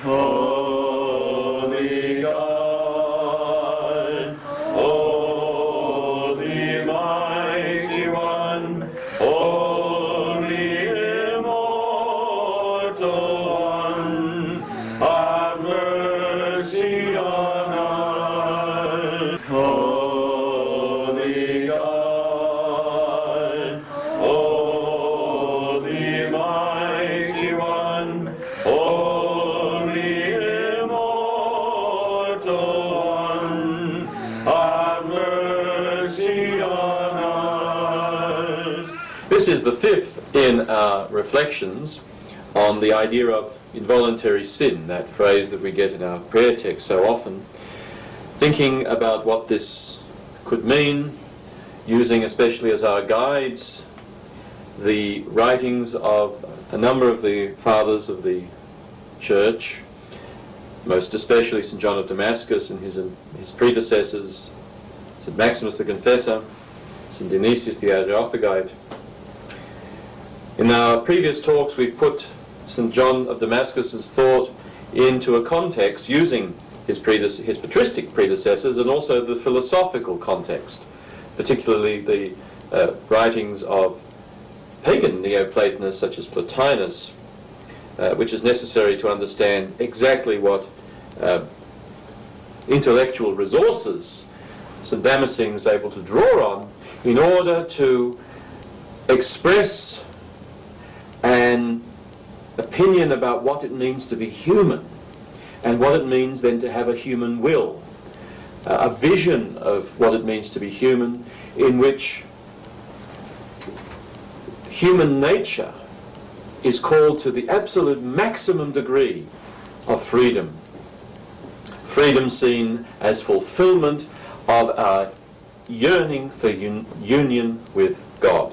Holy God, Holy Mighty One, Holy Immortal One, have mercy on us. Holy God, Holy Mighty One, Holy Immortal One, have mercy on us. This is the fifth in our reflections on the idea of involuntary sin, that phrase that we get in our prayer text so often, thinking about what this could mean, using especially as our guides the writings of a number of the fathers of the Church, most especially St. John of Damascus and his predecessors, St. Maximus the Confessor, St. Dionysius the Areopagite. In our previous talks we put St. John of Damascus's thought into a context using his patristic predecessors and also the philosophical context, particularly the writings of pagan Neoplatonists such as Plotinus, which is necessary to understand exactly what intellectual resources St. Damascene was able to draw on in order to express an opinion about what it means to be human and what it means then to have a human will, a vision of what it means to be human, in which human nature is called to the absolute maximum degree of freedom. Freedom seen as fulfillment of our yearning for union with God.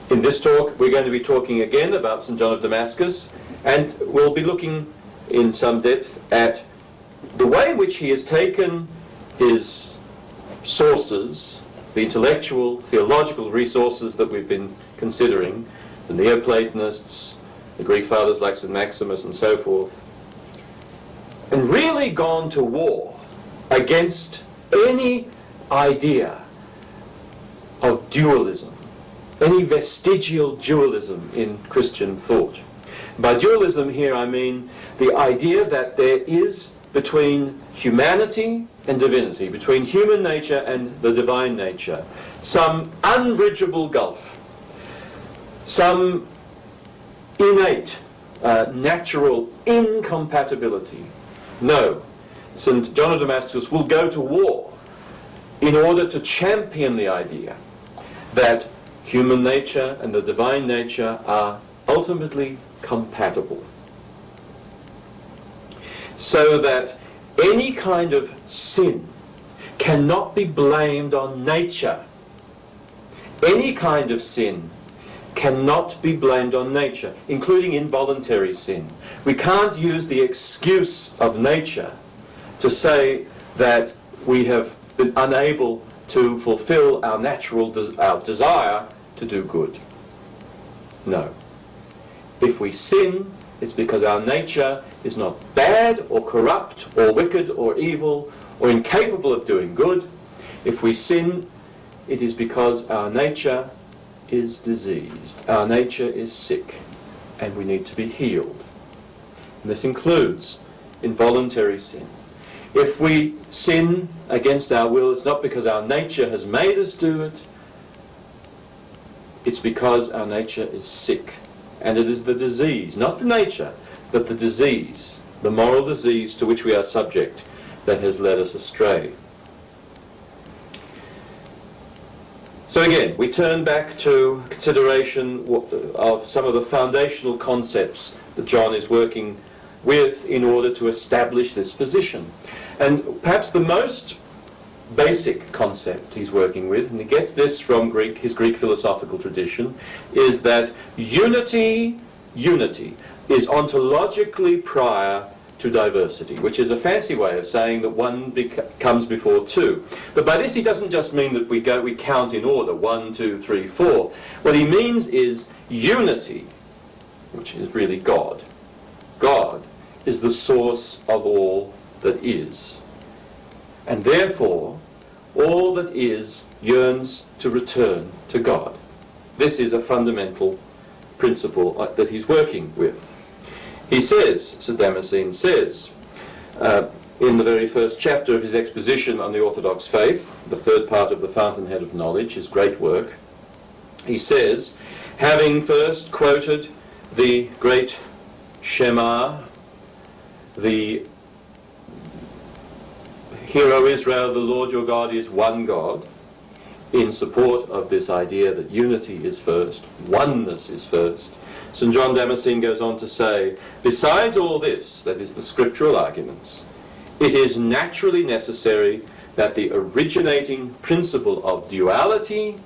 In this talk we're going to be talking again about St. John of Damascus, and we'll be looking in some depth at the way in which he has taken his sources, the intellectual, theological resources that we've been considering, the Neoplatonists, the Greek fathers like St. Maximus and so forth, and really gone to war against any idea of dualism, any vestigial dualism in Christian thought. By dualism here I mean the idea that there is between humanity and divinity, between human nature and the divine nature, some unbridgeable gulf, some innate, natural incompatibility. No, St. John of Damascus will go to war in order to champion the idea that human nature and the divine nature are ultimately compatible, so that any kind of sin cannot be blamed on nature. Any kind of sin cannot be blamed on nature, including involuntary sin. We can't use the excuse of nature to say that we have been unable to fulfill our natural our desire to do good. No. If we sin, it's because our nature is not bad or corrupt or wicked or evil or incapable of doing good. If we sin, it is because our nature is diseased. Our nature is sick and we need to be healed. And this includes involuntary sin. If we sin against our will, it's not because our nature has made us do it. It's because our nature is sick. And it is the disease, not the nature, but the disease, the moral disease to which we are subject, that has led us astray. So again, we turn back to consideration of some of the foundational concepts that John is working with in order to establish this position. And perhaps the most basic concept he's working with, and he gets this from his Greek philosophical tradition, is that unity is ontologically prior to diversity, which is a fancy way of saying that one comes before two. But by this he doesn't just mean that we count in order, 1, 2, 3, 4. What he means is unity which is really God. God is the source of all that is. And therefore, all that is yearns to return to God. This is a fundamental principle that he's working with. He says, St. Damascene says, in the very first chapter of his exposition on the Orthodox faith, the third part of the Fountainhead of Knowledge, his great work, he says, having first quoted the great Shema, the Hear, O Israel, the Lord your God is one God, in support of this idea that unity is first, oneness is first, St. John Damascene goes on to say, besides all this, that is the scriptural arguments, it is naturally necessary that the originating principle of duality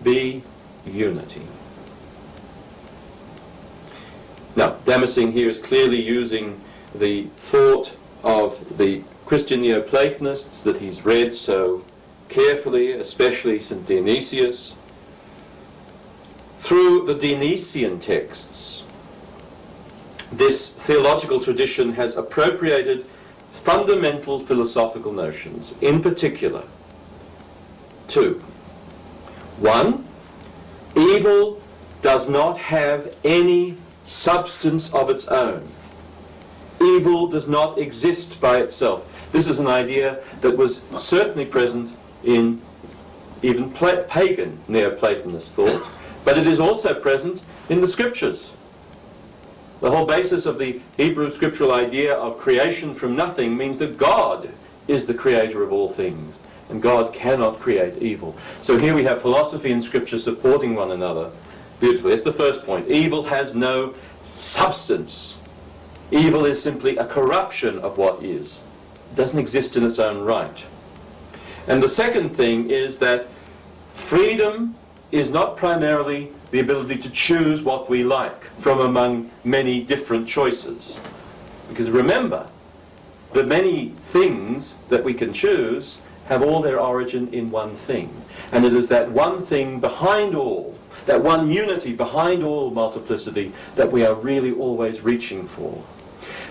be unity. Now, Damascene here is clearly using the thought of the Christian Neoplatonists that he's read so carefully, especially St. Dionysius. Through the Dionysian texts, this theological tradition has appropriated fundamental philosophical notions, in particular, two. One, evil does not have any substance of its own. Evil does not exist by itself. This is an idea that was certainly present in even pagan Neoplatonist thought, but it is also present in the scriptures. The whole basis of the Hebrew scriptural idea of creation from nothing means that God is the creator of all things, and God cannot create evil. So here we have philosophy and scripture supporting one another beautifully. That's the first point. Evil has no substance. Evil is simply a corruption of what is. It doesn't exist in its own right. And the second thing is that freedom is not primarily the ability to choose what we like from among many different choices. Because remember, the many things that we can choose have all their origin in one thing. And it is that one thing behind all, that one unity behind all multiplicity, that we are really always reaching for.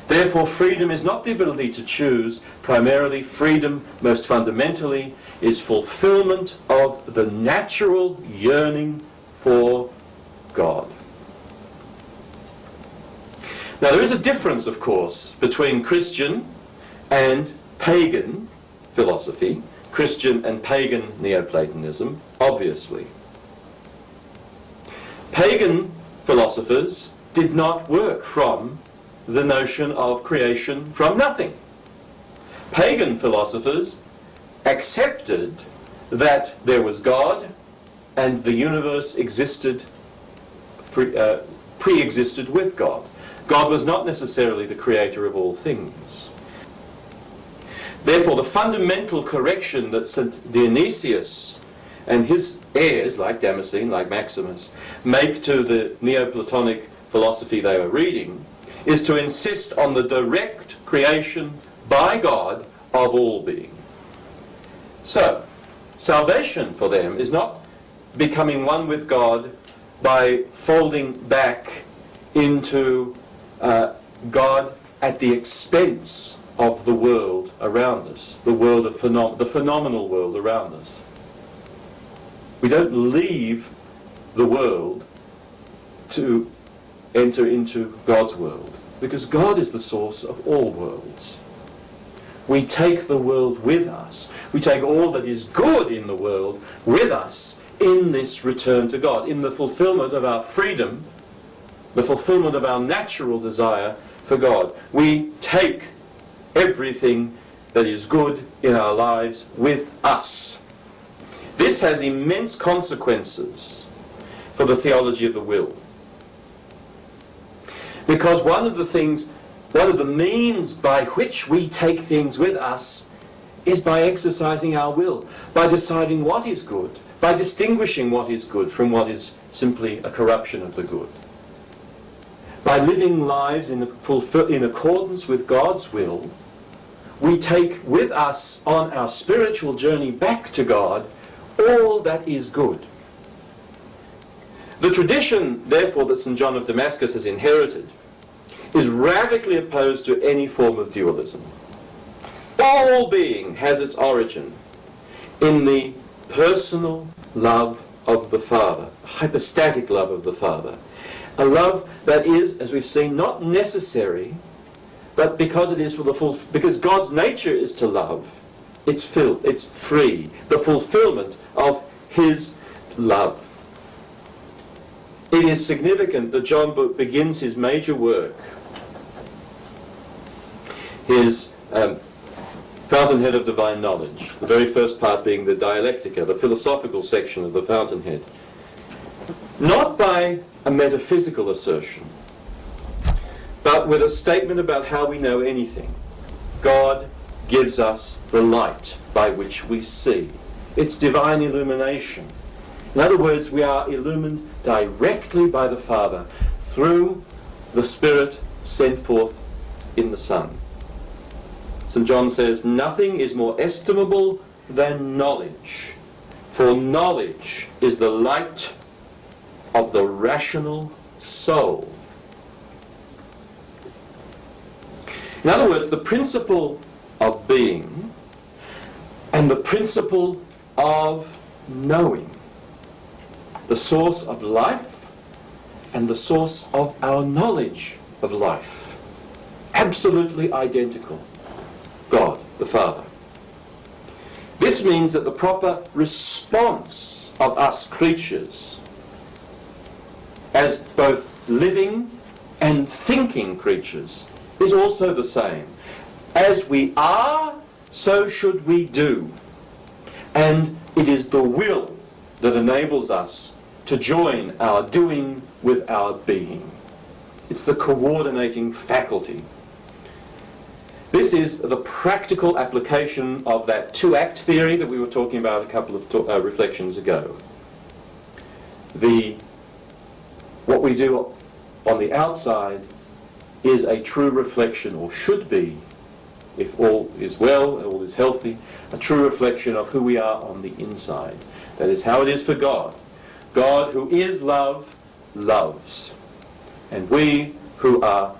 Therefore, freedom is not the ability to choose. Primarily, freedom, most fundamentally, is fulfillment of the natural yearning for God. Now, there is a difference, of course, between Christian and pagan philosophy, Christian and pagan Neoplatonism, obviously. Pagan philosophers did not work from the notion of creation from nothing. Pagan philosophers accepted that there was God and the universe existed, pre-existed with God. God was not necessarily the creator of all things. Therefore, the fundamental correction that St. Dionysius and his heirs, like Damascene, like Maximus, make to the Neoplatonic philosophy they were reading is to insist on the direct creation by God of all being. So, salvation for them is not becoming one with God by folding back into God at the expense of the world around us, the world of the phenomenal world around us. We don't leave the world to enter into God's world, because God is the source of all worlds. We take the world with us. We take all that is good in the world with us in this return to God, in the fulfillment of our freedom, the fulfillment of our natural desire for God. We take everything that is good in our lives with us. This has immense consequences for the theology of the will. Because one of the means by which we take things with us is by exercising our will, by deciding what is good, by distinguishing what is good from what is simply a corruption of the good. By living lives in accordance with God's will, we take with us on our spiritual journey back to God all that is good. The tradition, therefore, that St. John of Damascus has inherited is radically opposed to any form of dualism. All being has its origin in the personal love of the Father, hypostatic love of the Father. A love that is, as we've seen, not necessary, but because it is for the because God's nature is to love, it's free, the fulfillment of His love. It is significant that John begins his major work, his Fountainhead of Divine Knowledge, the very first part being the Dialectica, the philosophical section of the Fountainhead, not by a metaphysical assertion, but with a statement about how we know anything. God gives us the light by which we see. It's divine illumination. In other words, we are illumined directly by the Father through the Spirit sent forth in the Son. St. John says, nothing is more estimable than knowledge, for knowledge is the light of the rational soul. In other words, the principle of being and the principle of knowing, the source of life and the source of our knowledge of life, absolutely identical. God, the Father. This means that the proper response of us creatures, as both living and thinking creatures, is also the same. As we are, so should we do. And it is the will that enables us to join our doing with our being. It's the coordinating faculty. This is the practical application of that two-act theory that we were talking about a couple of reflections ago. What we do on the outside is a true reflection, or should be, if all is well, all is healthy, a true reflection of who we are on the inside. That is how it is for God. God, who is love, loves. And we who are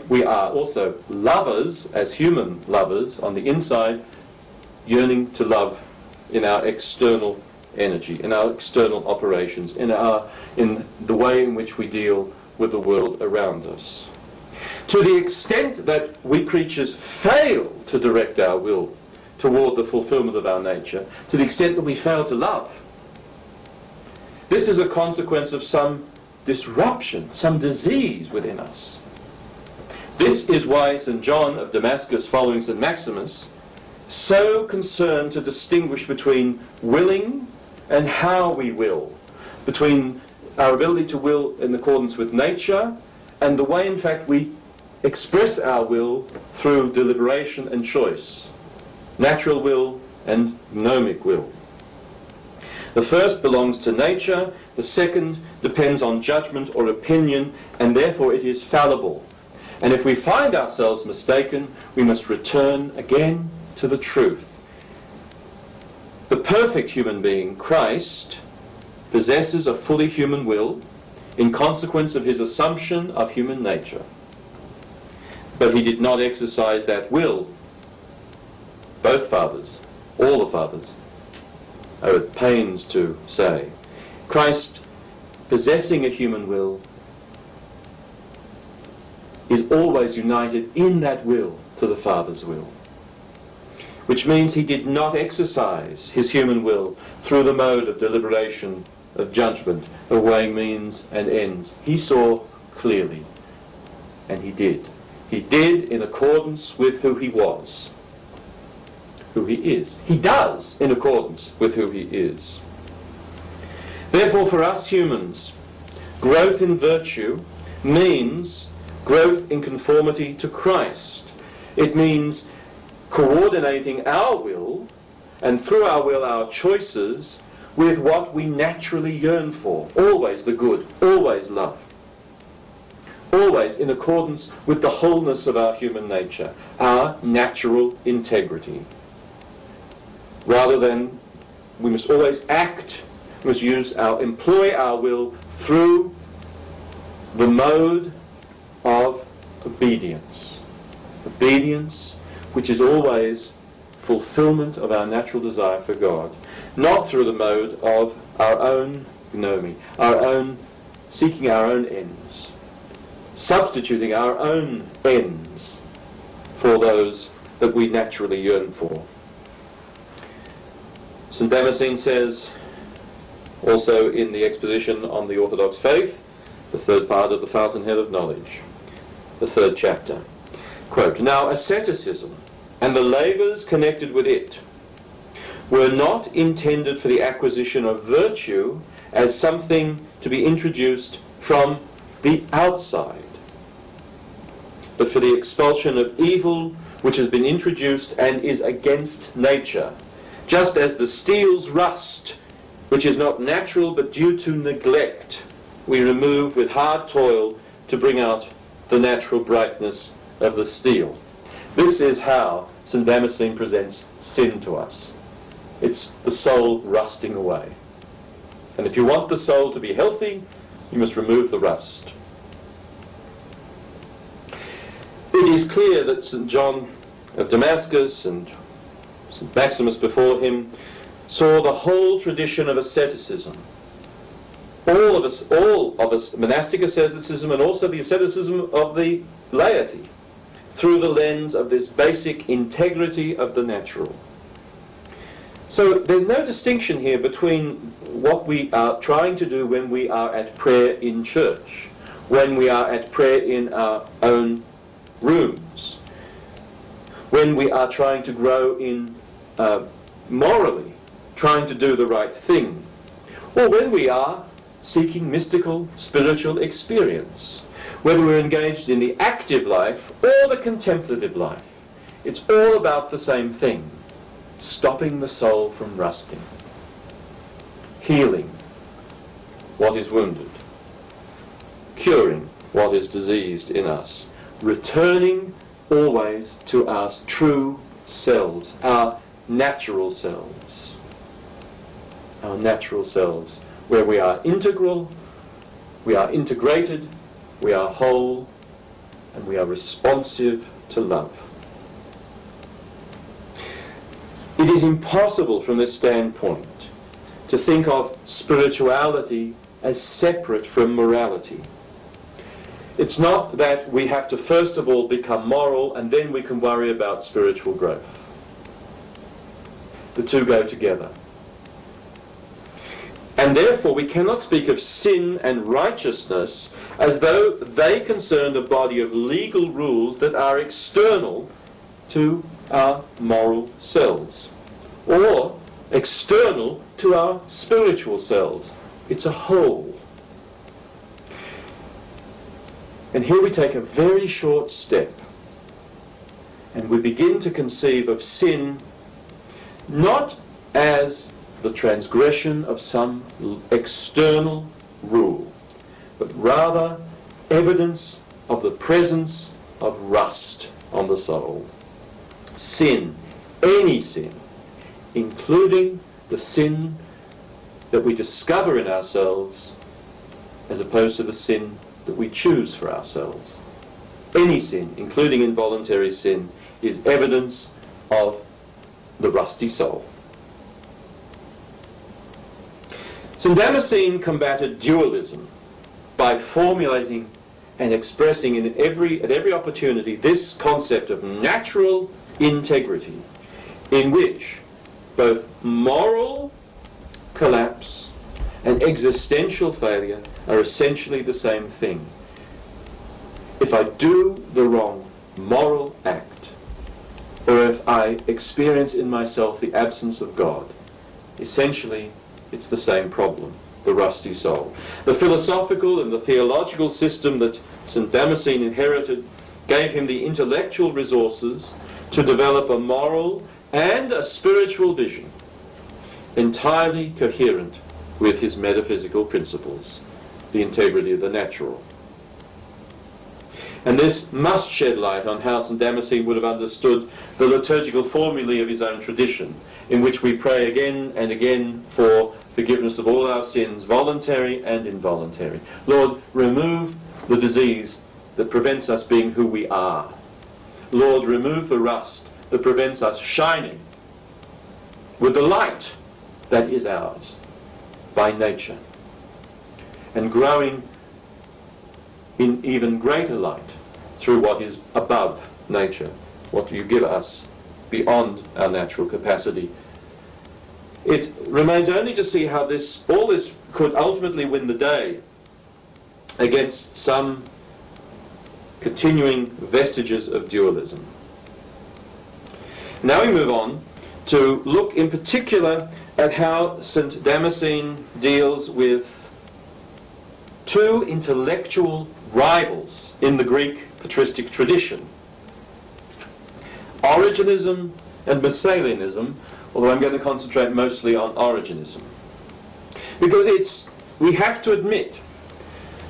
we are also lovers, as human lovers, on the inside, yearning to love in our external energy, in our external operations, in the way in which we deal with the world around us. To the extent that we creatures fail to direct our will toward the fulfillment of our nature, to the extent that we fail to love, this is a consequence of some disruption, some disease within us. This is why St. John of Damascus, following St. Maximus, so concerned to distinguish between willing and how we will, between our ability to will in accordance with nature and the way in fact we express our will through deliberation and choice, natural will and gnomic will. The first belongs to nature, the second depends on judgment or opinion, and therefore it is fallible. And if we find ourselves mistaken, we must return again to the truth. The perfect human being, Christ, possesses a fully human will in consequence of his assumption of human nature. But he did not exercise that will. Both fathers, all the fathers, are at pains to say. Christ, possessing a human will, is always united in that will to the Father's will. Which means he did not exercise his human will through the mode of deliberation, of judgment, of weighing means and ends. He saw clearly, and he did. He did in accordance with who he was, who he is. He does in accordance with who he is. Therefore, for us humans, growth in virtue means growth in conformity to Christ. It means coordinating our will, and through our will our choices, with what we naturally yearn for. Always the good, always love. Always in accordance with the wholeness of our human nature, our natural integrity. Rather than, we must always act, we must employ our will through the mode of obedience. Obedience, which is always fulfillment of our natural desire for God, not through the mode of our own gnome, our own seeking our own ends, substituting our own ends for those that we naturally yearn for. St. Damascene says, also in the exposition on the Orthodox faith, the third part of the Fountainhead of Knowledge, the third chapter, quote, "Now asceticism and the labours connected with it were not intended for the acquisition of virtue as something to be introduced from the outside, but for the expulsion of evil which has been introduced and is against nature, just as the steel's rust, which is not natural but due to neglect, we remove with hard toil to bring out the natural brightness of the steel." This is how St. Damascene presents sin to us. It's the soul rusting away. And if you want the soul to be healthy, you must remove the rust. It is clear that St. John of Damascus and St. Maximus before him saw the whole tradition of asceticism. All of us, monastic asceticism and also the asceticism of the laity, through the lens of this basic integrity of the natural. So there's no distinction here between what we are trying to do when we are at prayer in church, when we are at prayer in our own rooms, when we are trying to grow in morally, trying to do the right thing, or when we are seeking mystical, spiritual experience, whether we're engaged in the active life or the contemplative life. It's all about the same thing: stopping the soul from rusting, healing what is wounded, curing what is diseased in us, returning always to our true selves, our natural selves, where we are integral, we are integrated, we are whole, and we are responsive to love. It is impossible from this standpoint to think of spirituality as separate from morality. It's not that we have to first of all become moral and then we can worry about spiritual growth. The two go together. And therefore we cannot speak of sin and righteousness as though they concerned a body of legal rules that are external to our moral selves, or external to our spiritual selves. It's a whole. And here we take a very short step, and we begin to conceive of sin not as the transgression of some external rule, but rather evidence of the presence of rust on the soul. Sin, any sin, including the sin that we discover in ourselves as opposed to the sin that we choose for ourselves. Any sin, including involuntary sin, is evidence of the rusty soul. St. Damascene combated dualism by formulating and expressing at every opportunity this concept of natural integrity, in which both moral collapse and existential failure are essentially the same thing. If I do the wrong moral act, or if I experience in myself the absence of God, essentially it's the same problem, the rusty soul. The philosophical and the theological system that St. Damascene inherited gave him the intellectual resources to develop a moral and a spiritual vision entirely coherent with his metaphysical principles, the integrity of the natural. And this must shed light on how St. Damascene would have understood the liturgical formulae of his own tradition, in which we pray again and again for forgiveness of all our sins, voluntary and involuntary. Lord, remove the disease that prevents us being who we are. Lord, remove the rust that prevents us shining with the light that is ours by nature, and growing in even greater light through what is above nature, what you give us beyond our natural capacity. It remains only to see how all this could ultimately win the day against some continuing vestiges of dualism. Now we move on to look in particular at how St. Damascene deals with two intellectual rivals in the Greek patristic tradition, Origenism and Messalianism, although I'm going to concentrate mostly on Origenism. Because we have to admit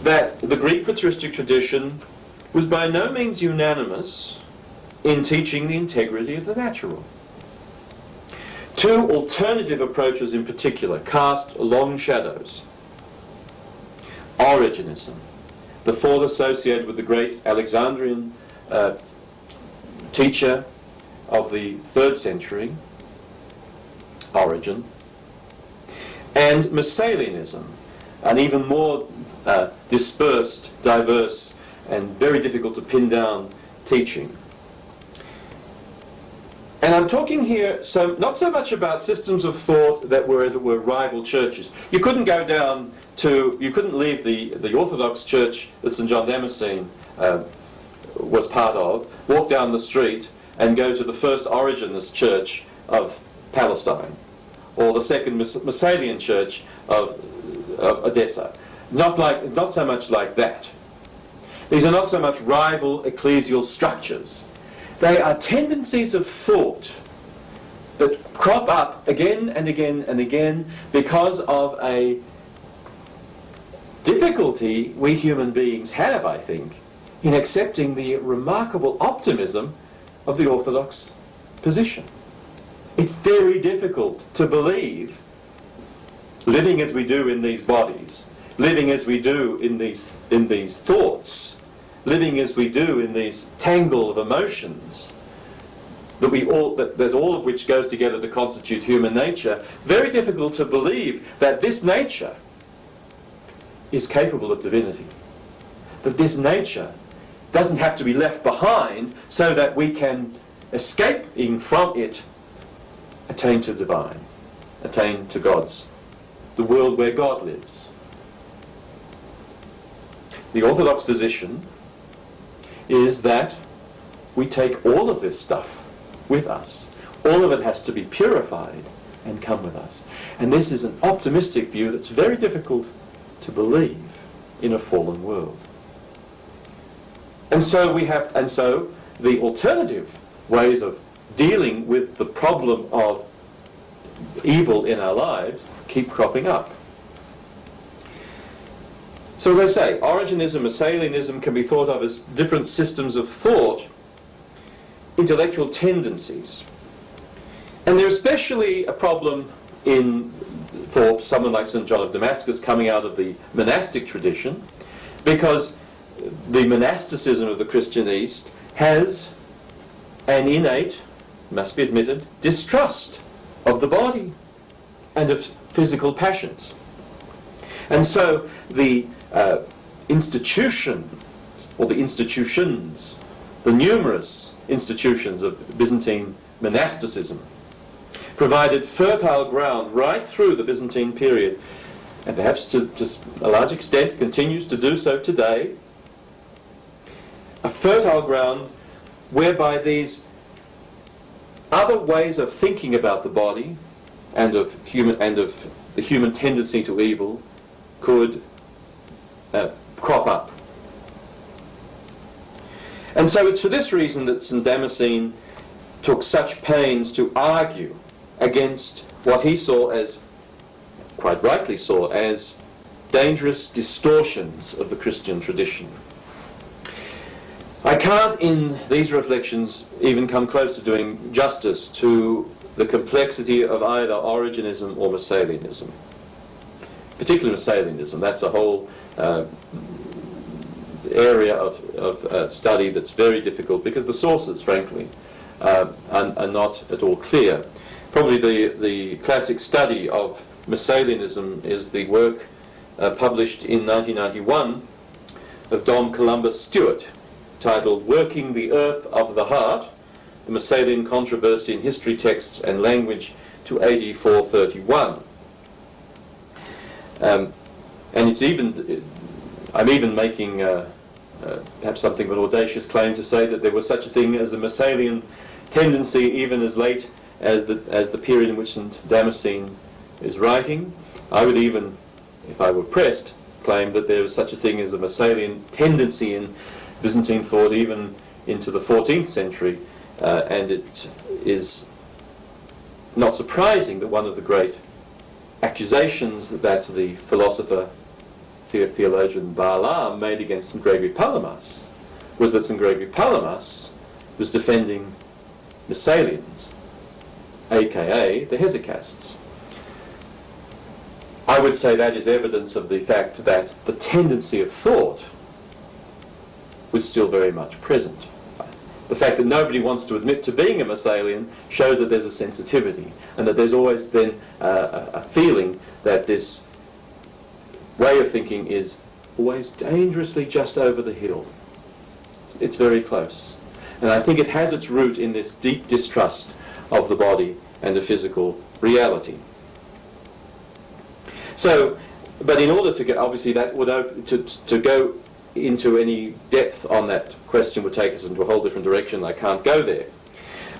that the Greek patristic tradition was by no means unanimous in teaching the integrity of the natural. Two alternative approaches in particular cast long shadows. Origenism, the thought associated with the great Alexandrian teacher of the 3rd century, Origen, and Messalianism, an even more dispersed, diverse, and very difficult to pin down teaching. And I'm talking here not so much about systems of thought that were, as it were, rival churches. You couldn't leave the Orthodox Church that St. John Damascene was part of, walk down the street and go to the first Origenist church of Palestine, or the second Messalian church of Edessa. Not so much like that. These are not so much rival ecclesial structures. They are tendencies of thought that crop up again and again and again because of a difficulty we human beings have, I think, in accepting the remarkable optimism of the Orthodox position. It's very difficult to believe, living as we do in these bodies, living as we do in these thoughts, living as we do in these tangle of emotions, that all of which goes together to constitute human nature, very difficult to believe that this nature is capable of divinity. That this nature doesn't have to be left behind so that we can, escaping from it, attain to divine, attain to the world where God lives. The Orthodox position is that we take all of this stuff with us. All of it has to be purified and come with us. And this is an optimistic view that's very difficult to believe in a fallen world. And so the alternative ways of dealing with the problem of evil in our lives keep cropping up. So as I say, Origenism, Messalianism can be thought of as different systems of thought, intellectual tendencies. And they're especially a problem for someone like St. John of Damascus coming out of the monastic tradition, because the monasticism of the Christian East has an innate, must be admitted, distrust of the body and of physical passions. And so the institution, or the institutions, the numerous institutions of Byzantine monasticism, provided fertile ground right through the Byzantine period, and perhaps to a large extent continues to do so today, a fertile ground whereby these other ways of thinking about the body and of the human tendency to evil could crop up. And so it's for this reason that St. Damascene took such pains to argue against what he saw as, quite rightly saw, as dangerous distortions of the Christian tradition. I can't, in these reflections, even come close to doing justice to the complexity of either Origenism or Messalianism. particularly Masalianism. That's a whole area of study that's very difficult because the sources, frankly, are not at all clear. Probably the classic study of Masalianism is the work published in 1991 of Dom Columbus Stewart, titled Working the Earth of the Heart, the Massalian Controversy in History, Texts and Language to AD 431. And it's even, I'm even making perhaps something of an audacious claim to say that there was such a thing as a Massalian tendency even as late as the period in which St. Damascene is writing. I would even, if I were pressed, claim that there was such a thing as a Massalian tendency in Byzantine thought even into the 14th century, and it is not surprising that one of the great accusations that the philosopher, theologian Balaam made against St. Gregory Palamas was that St. Gregory Palamas was defending Massalians, aka the hesychasts. I would say that is evidence of the fact that the tendency of thought was still very much present. The fact that nobody wants to admit to being a Massalian shows that there's a sensitivity, and that there's always then a feeling that this way of thinking is always dangerously just over the hill. It's very close. And I think it has its root in this deep distrust of the body and the physical reality. So, but in order to get, obviously that would to go into any depth on that question would take us into a whole different direction. I can't go there.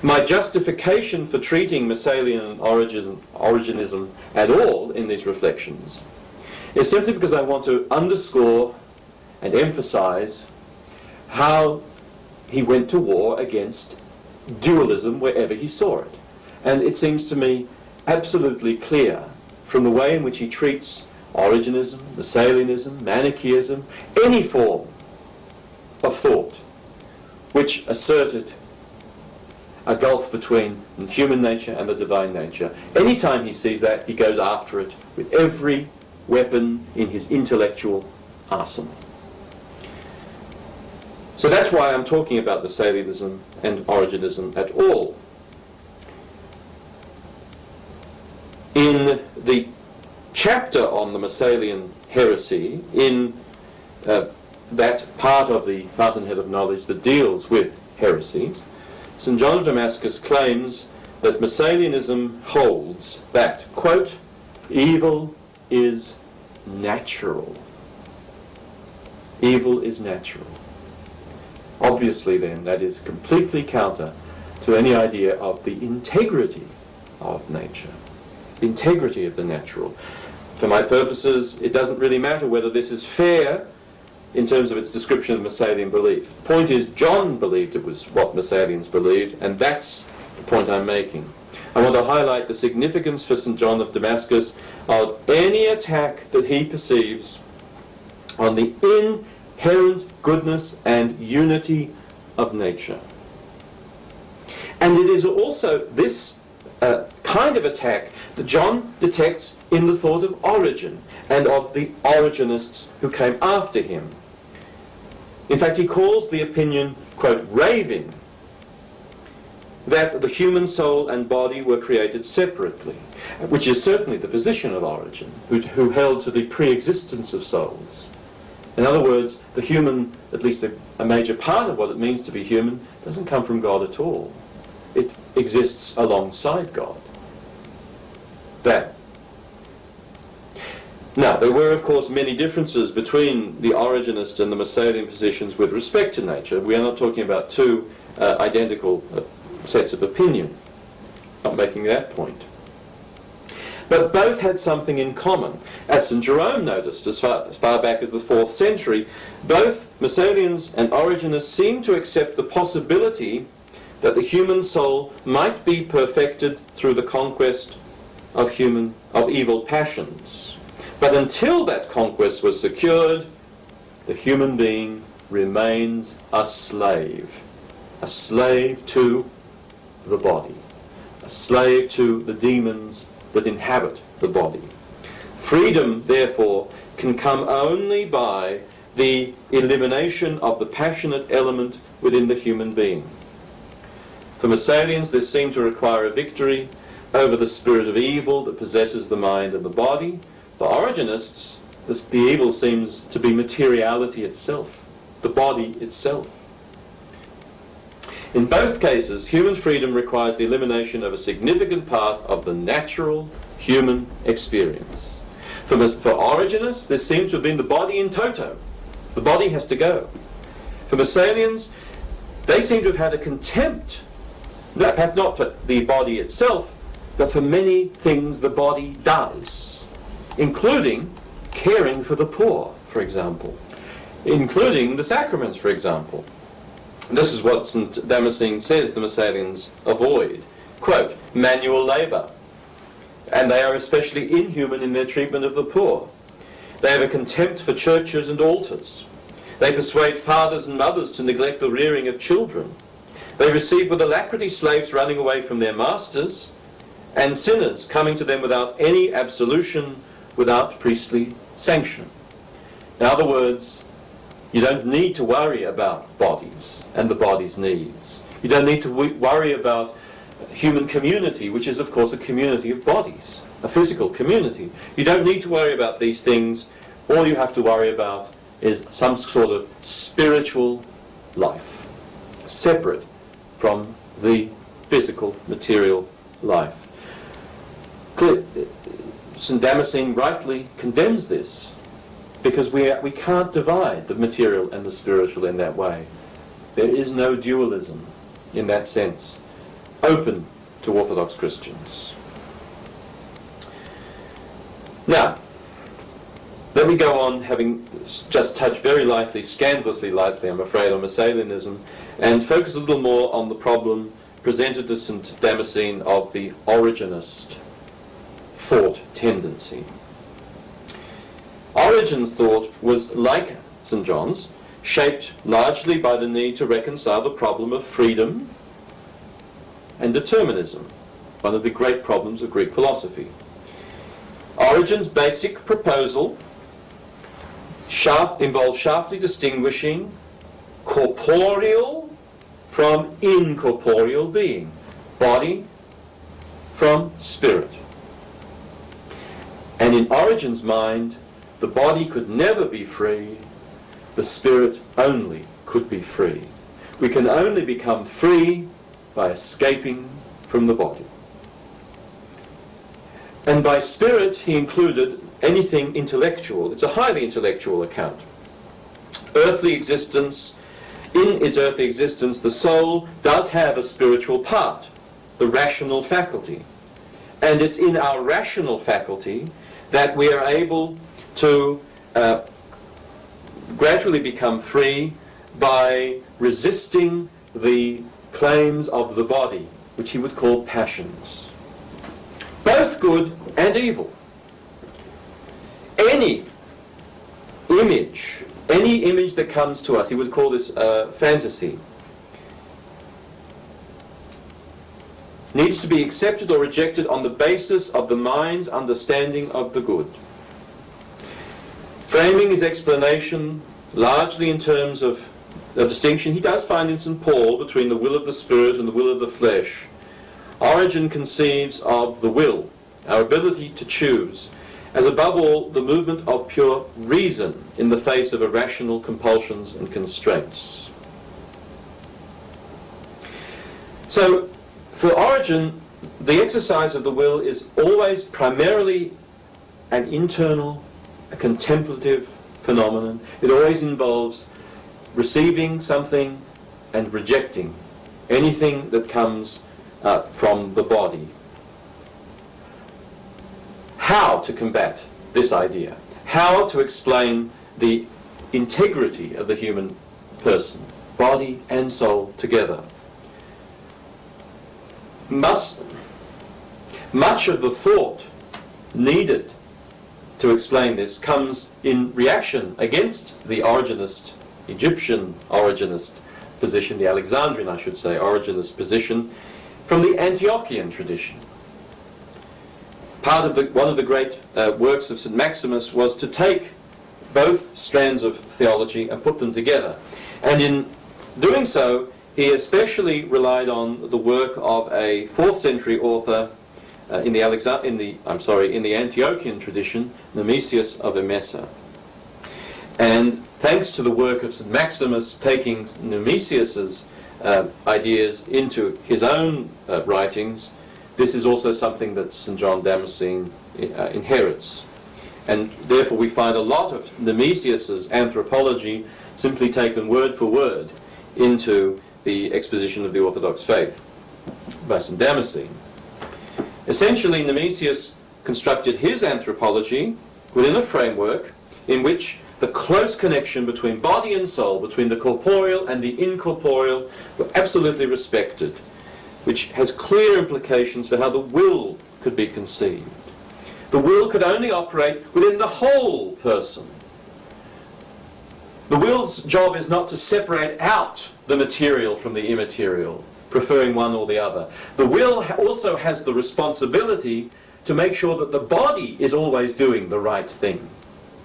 My justification for treating Massalian originism at all in these reflections is simply because I want to underscore and emphasize how he went to war against dualism wherever he saw it. And it seems to me absolutely clear from the way in which he treats Origenism, Massalianism, Manichaeism, any form of thought which asserted a gulf between human nature and the divine nature. Anytime he sees that, he goes after it with every weapon in his intellectual arsenal. So that's why I'm talking about Massalianism and Origenism at all. In the chapter on the Massalian heresy, in that part of the fountainhead of knowledge that deals with heresies, St. John of Damascus claims that Massalianism holds that, quote, evil is natural. Evil is natural. Obviously then, that is completely counter to any idea of the integrity of nature, the integrity of the natural. For my purposes, it doesn't really matter whether this is fair in terms of its description of Massalian belief. The point is, John believed it was what Massalians believed, and that's the point I'm making. I want to highlight the significance for St. John of Damascus of any attack that he perceives on the inherent goodness and unity of nature. And it is also this kind of attack that John detects in the thought of Origen and of the Origenists who came after him. In fact, he calls the opinion, quote, raving, that the human soul and body were created separately, which is certainly the position of Origen, who held to the pre-existence of souls. In other words, the human, at least a major part of what it means to be human, doesn't come from God at all. It exists alongside God. Now, there were, of course, many differences between the Origenists and the Massalian positions with respect to nature. We are not talking about two identical sets of opinion. Not making that point. But both had something in common. As St. Jerome noticed, as far back as the 4th century, both Massalians and Origenists seemed to accept the possibility that the human soul might be perfected through the conquest of evil passions. But until that conquest was secured, the human being remains a slave to the body, a slave to the demons that inhabit the body. Freedom, therefore, can come only by the elimination of the passionate element within the human being. For Masalians, this seemed to require a victory over the spirit of evil that possesses the mind and the body. For Origenists, the evil seems to be materiality itself, the body itself. In both cases, human freedom requires the elimination of a significant part of the natural human experience. For Origenists, this seems to have been the body in toto. The body has to go. For Masalians, they seem to have had a contempt, perhaps not for the body itself, but for many things the body does, including caring for the poor, for example, including the sacraments, for example. This is what St. Damascene says the Masalians avoid. Quote, manual labour. And they are especially inhuman in their treatment of the poor. They have a contempt for churches and altars. They persuade fathers and mothers to neglect the rearing of children. They receive with alacrity slaves running away from their masters, and sinners coming to them without any absolution, without priestly sanction. In other words, you don't need to worry about bodies and the body's needs. You don't need to worry about human community, which is of course a community of bodies, a physical community. You don't need to worry about these things. All you have to worry about is some sort of spiritual life, separate from the physical, material life. St. Damascene rightly condemns this, because we can't divide the material and the spiritual in that way. There is no dualism in that sense, open to Orthodox Christians. Now, let me go on, having just touched very lightly, scandalously lightly, I'm afraid, on Masalianism, and focus a little more on the problem presented to St. Damascene of the Origenist thought tendency. Origen's thought was, like St. John's, shaped largely by the need to reconcile the problem of freedom and determinism, one of the great problems of Greek philosophy. Origen's basic proposal involves sharply distinguishing corporeal from incorporeal being, body from spirit. And in Origen's mind, the body could never be free, the spirit only could be free. We can only become free by escaping from the body. And by spirit he included anything intellectual. It's a highly intellectual account. Earthly existence, in its earthly existence, the soul does have a spiritual part, the rational faculty. And it's in our rational faculty that we are able to gradually become free by resisting the claims of the body, which he would call passions. Both good and evil. Any image that comes to us, he would call this fantasy, needs to be accepted or rejected on the basis of the mind's understanding of the good. Framing his explanation largely in terms of the distinction he does find in St. Paul between the will of the spirit and the will of the flesh, Origen conceives of the will, our ability to choose, as above all the movement of pure reason in the face of irrational compulsions and constraints. So, for Origen, the exercise of the will is always primarily an internal, a contemplative phenomenon. It always involves receiving something and rejecting anything that comes from the body. How to combat this idea? How to explain the integrity of the human person, body and soul together? Much of the thought needed to explain this comes in reaction against the Origenist, Egyptian Origenist position, the Alexandrian, I should say, Origenist position, from the Antiochian tradition. one of the great works of St. Maximus was to take both strands of theology and put them together. And in doing so, he especially relied on the work of a 4th century author in the Antiochian tradition, Nemesius of Emesa. And thanks to the work of St. Maximus taking Nemesius's ideas into his own writings, this is also something that St. John Damascene inherits. And therefore we find a lot of Nemesius's anthropology simply taken word for word into the exposition of the Orthodox faith by St. Damascene. Essentially, Nemesius constructed his anthropology within a framework in which the close connection between body and soul, between the corporeal and the incorporeal, were absolutely respected, which has clear implications for how the will could be conceived. The will could only operate within the whole person. The will's job is not to separate out the material from the immaterial, preferring one or the other. The will also has the responsibility to make sure that the body is always doing the right thing,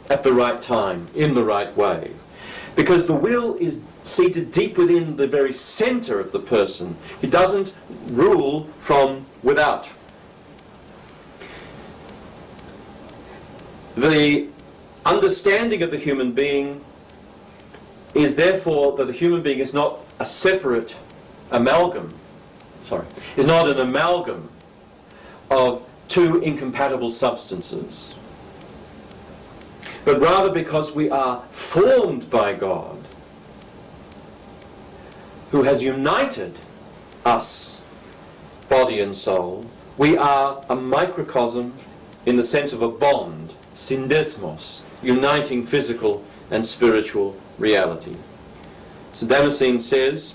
at the right time, in the right way. Because the will is seated deep within the very center of the person. It doesn't rule from without. The understanding of the human being is therefore that the human being is not a separate amalgam, is not an amalgam of two incompatible substances, but rather because we are formed by God, who has united us, body and soul. We are a microcosm in the sense of a bond, syndesmos, uniting physical and spiritual reality. St. Damascene says,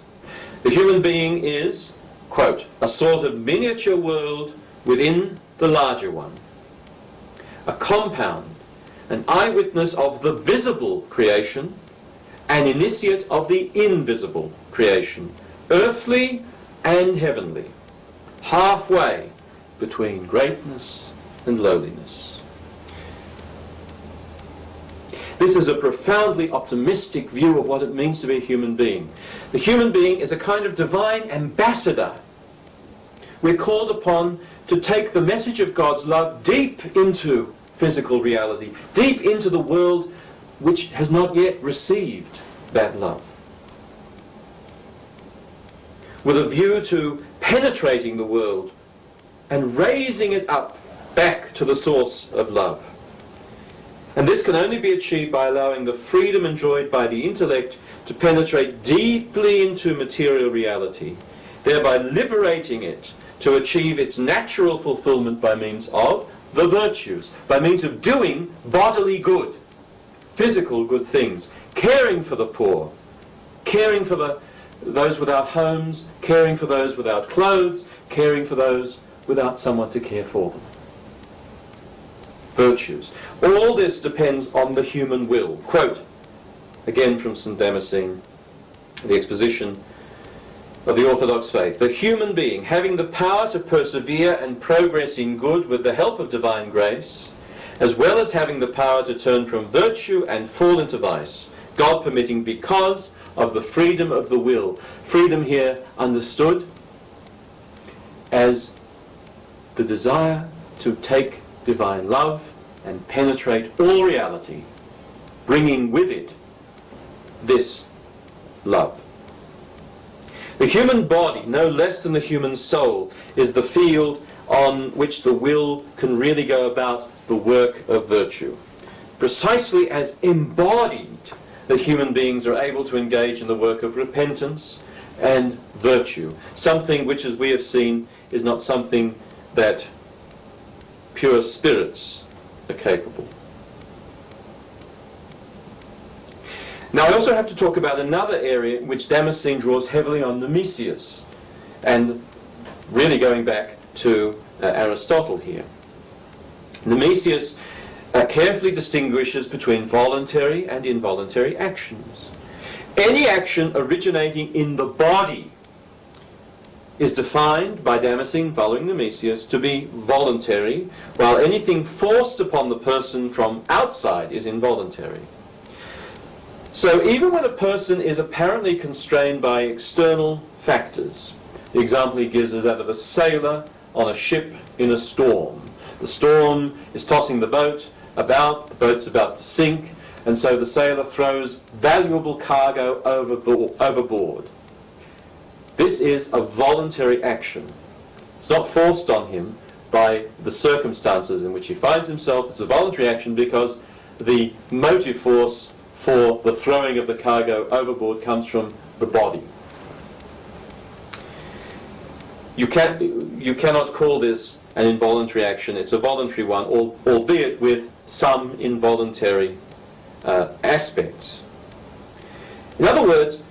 the human being is, quote, a sort of miniature world within the larger one, a compound, an eyewitness of the visible creation, an initiate of the invisible creation, earthly and heavenly, halfway between greatness and lowliness. This is a profoundly optimistic view of what it means to be a human being. The human being is a kind of divine ambassador. We're called upon to take the message of God's love deep into physical reality, deep into the world which has not yet received that love, with a view to penetrating the world and raising it up back to the source of love. And this can only be achieved by allowing the freedom enjoyed by the intellect to penetrate deeply into material reality, thereby liberating it to achieve its natural fulfillment by means of the virtues, by means of doing bodily good, physical good things, caring for the poor, caring for those without homes, caring for those without clothes, caring for those without someone to care for them. Virtues. All this depends on the human will. Quote, again from St. Damascene, the exposition of the Orthodox faith. The human being, having the power to persevere and progress in good with the help of divine grace, as well as having the power to turn from virtue and fall into vice, God permitting, because of the freedom of the will. Freedom here understood as the desire to take divine love and penetrate all reality, bringing with it this love. The human body, no less than the human soul, is the field on which the will can really go about the work of virtue. Precisely as embodied, the human beings are able to engage in the work of repentance and virtue, something which, as we have seen, is not something that pure spirits are capable. Now I also have to talk about another area in which Damascene draws heavily on Nemesius, and really going back to Aristotle here. Nemesius carefully distinguishes between voluntary and involuntary actions. Any action originating in the body is defined by Damascene, following Nemesius, to be voluntary, while anything forced upon the person from outside is involuntary. So even when a person is apparently constrained by external factors, the example he gives is that of a sailor on a ship in a storm. The storm is tossing the boat about, the boat's about to sink, and so the sailor throws valuable cargo overboard. This is a voluntary action. It's not forced on him by the circumstances in which he finds himself. It's a voluntary action because the motive force for the throwing of the cargo overboard comes from the body. You cannot call this an involuntary action. It's a voluntary one, albeit with some involuntary aspects. In other words,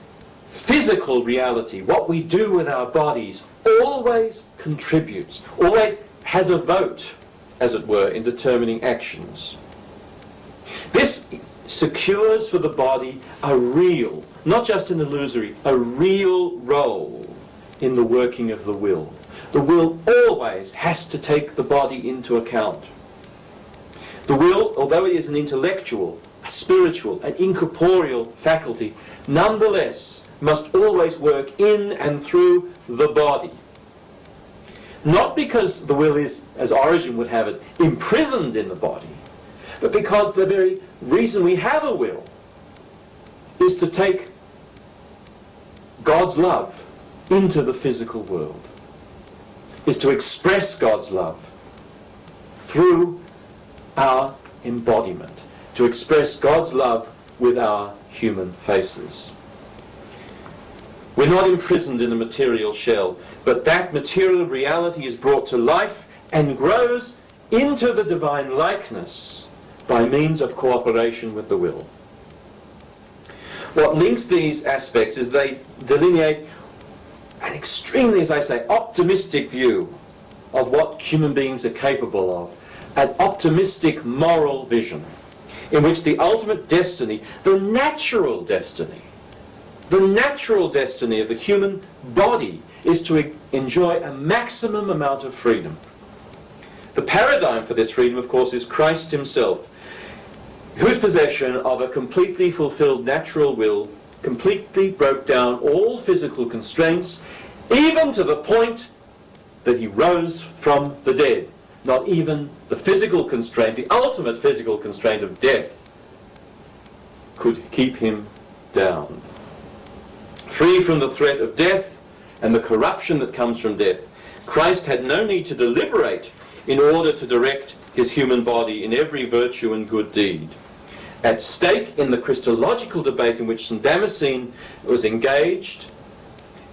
physical reality, what we do with our bodies, always contributes, always has a vote, as it were, in determining actions. This secures for the body a real, not just an illusory, a real role in the working of the will. The will always has to take the body into account. The will, although it is an intellectual, a spiritual, an incorporeal faculty, nonetheless must always work in and through the body. Not because the will is, as Origen would have it, imprisoned in the body, but because the very reason we have a will is to take God's love into the physical world, is to express God's love through our embodiment, to express God's love with our human faces. We're not imprisoned in a material shell, but that material reality is brought to life and grows into the divine likeness by means of cooperation with the will. What links these aspects is they delineate an extremely, as I say, optimistic view of what human beings are capable of, an optimistic moral vision in which the ultimate destiny, the natural destiny of the human body is to enjoy a maximum amount of freedom. The paradigm for this freedom, of course, is Christ himself, whose possession of a completely fulfilled natural will completely broke down all physical constraints, even to the point that he rose from the dead. Not even the physical constraint, the ultimate physical constraint of death, could keep him down. Free from the threat of death and the corruption that comes from death, Christ had no need to deliberate in order to direct his human body in every virtue and good deed. At stake in the Christological debate in which St. Damascene was engaged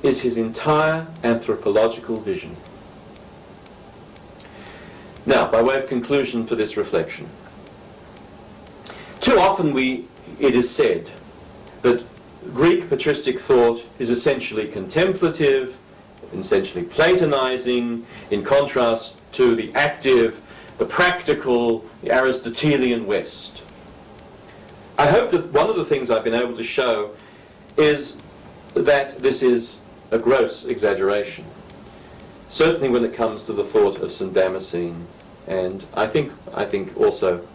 is his entire anthropological vision. Now, by way of conclusion for this reflection, too often it is said that Greek patristic thought is essentially contemplative, essentially Platonizing, in contrast to the active, the practical, the Aristotelian West. I hope that one of the things I've been able to show is that this is a gross exaggeration. Certainly when it comes to the thought of St. Damascene, and I think also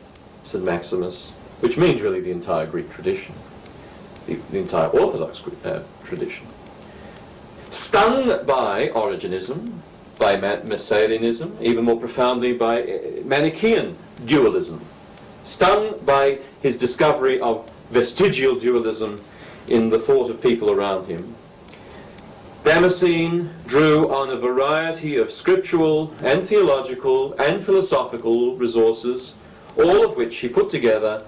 St. Maximus, which means really the entire Greek tradition, the entire Orthodox tradition. Stung by Origenism, by Messalianism, even more profoundly by Manichaean dualism, stung by his discovery of vestigial dualism in the thought of people around him, Damascene drew on a variety of scriptural and theological and philosophical resources, all of which he put together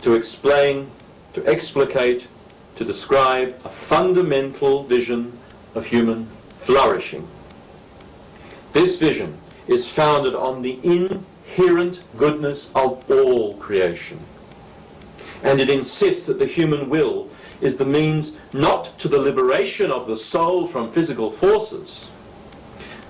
to explain, to explicate, to describe a fundamental vision of human flourishing. This vision is founded on the inherent goodness of all creation, and it insists that the human will is the means not to the liberation of the soul from physical forces,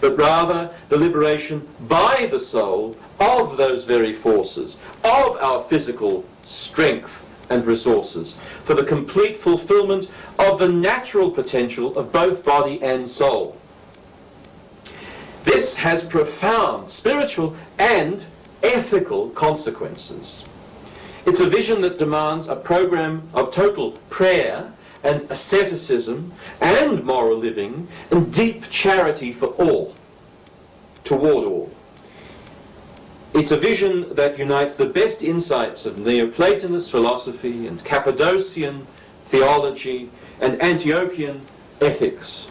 but rather the liberation by the soul of those very forces, of our physical strength and resources, for the complete fulfillment of the natural potential of both body and soul. This has profound spiritual and ethical consequences. It's a vision that demands a program of total prayer and asceticism and moral living and deep charity for all, toward all. It's a vision that unites the best insights of Neoplatonist philosophy and Cappadocian theology and Antiochian ethics,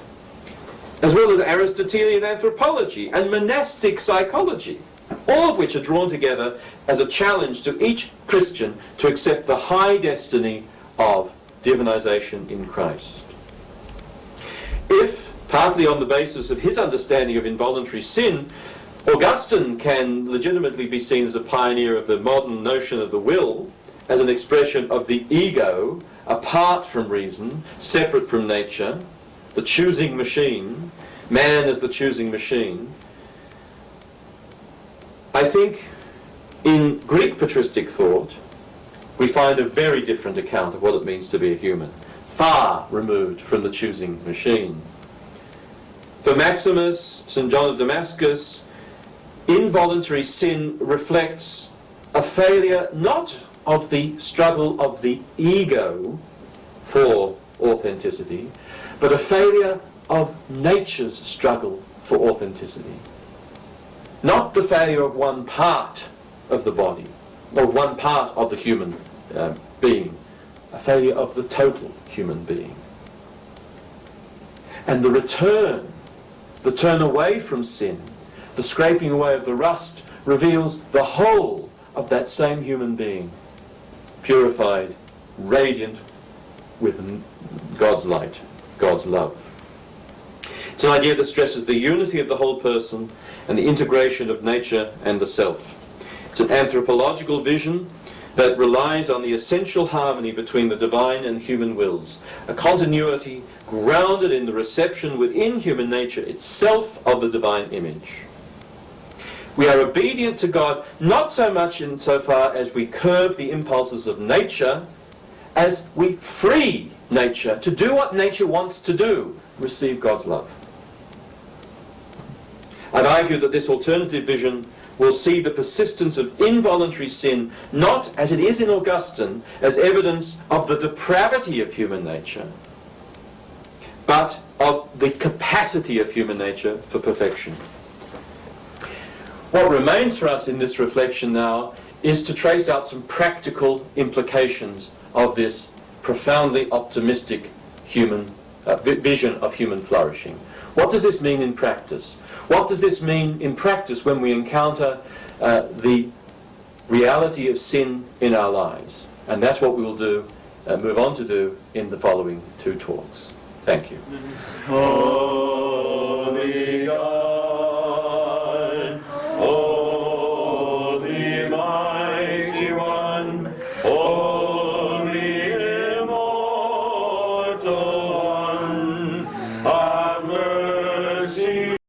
as well as Aristotelian anthropology and monastic psychology, all of which are drawn together as a challenge to each Christian to accept the high destiny of divinization in Christ. If, partly on the basis of his understanding of involuntary sin, Augustine can legitimately be seen as a pioneer of the modern notion of the will as an expression of the ego apart from reason, separate from nature, the choosing machine, man as the choosing machine, I think in Greek patristic thought we find a very different account of what it means to be a human, far removed from the choosing machine. For Maximus, St. John of Damascus, involuntary sin reflects a failure not of the struggle of the ego for authenticity, but a failure of nature's struggle for authenticity. Not the failure of one part of the body, of one part of the human being, a failure of the total human being. And the turn away from sin, the scraping away of the rust, reveals the whole of that same human being, purified, radiant with God's light, God's love. It's an idea that stresses the unity of the whole person and the integration of nature and the self. It's an anthropological vision that relies on the essential harmony between the divine and human wills, a continuity grounded in the reception within human nature itself of the divine image. We are obedient to God not so much insofar as we curb the impulses of nature, as we free nature to do what nature wants to do, receive God's love. I'd argue that this alternative vision will see the persistence of involuntary sin not, as it is in Augustine, as evidence of the depravity of human nature, but of the capacity of human nature for perfection. What remains for us in this reflection now is to trace out some practical implications of this profoundly optimistic human vision of human flourishing. What does this mean in practice? What does this mean in practice when we encounter the reality of sin in our lives? And that's what we will move on to do in the following two talks. Thank you. Holy God, Holy Mighty One, Holy Immortal